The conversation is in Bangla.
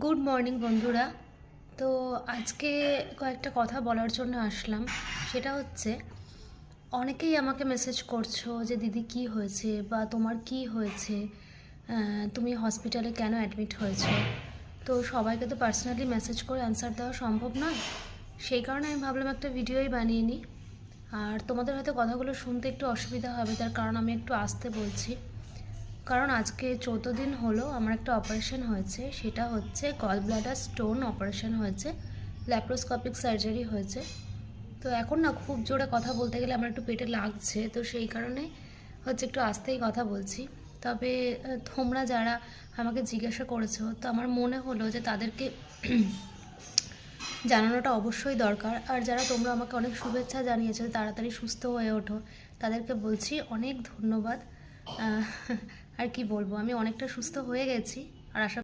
গুড মর্নিং বন্ধুরা। তো আজকে কয়েকটা কথা বলার জন্য আসলাম। সেটা হচ্ছে, অনেকেই আমাকে মেসেজ করছো যে দিদি কি হয়েছে বা তোমার কি হয়েছে, তুমি হসপিটালে কেন অ্যাডমিট হয়েছো। তো সবাইকে তো পার্সোনালি মেসেজ করে অ্যান্সার দেওয়া সম্ভব নয়, সেই কারণে আমি ভাবলাম একটা ভিডিওই বানিয়ে নিই। আর তোমাদের হয়তো কথাগুলো শুনতে একটু অসুবিধা হবে, তার কারণ আমি একটু আস্তে বলছি। কারণ আজকে 14 দিন হলো আমার একটা অপারেশন হয়েছে, সেটা হচ্ছে গল ব্লাডার স্টোন অপারেশন হয়েছে, ল্যাপ্রোস্কোপিক সার্জারি হয়েছে। তো এখন না খুব জোরে কথা বলতে গেলে আমার একটু পেটে লাগছে, তো সেই কারণে হচ্ছে একটু আস্তেই কথা বলছি। তবে তোমরা যারা আমাকে জিজ্ঞাসা করেছো, তো আমার মনে হলো যে তাদেরকে জানানোটা অবশ্যই দরকার। আর যারা তোমরা আমাকে অনেক শুভেচ্ছা জানিয়েছো তাড়াতাড়ি সুস্থ হয়ে ওঠো, তাদেরকে বলছি অনেক ধন্যবাদ। আর কি বলবো, আমি অনেকটা সুস্থ হয়ে গেছি আর আশা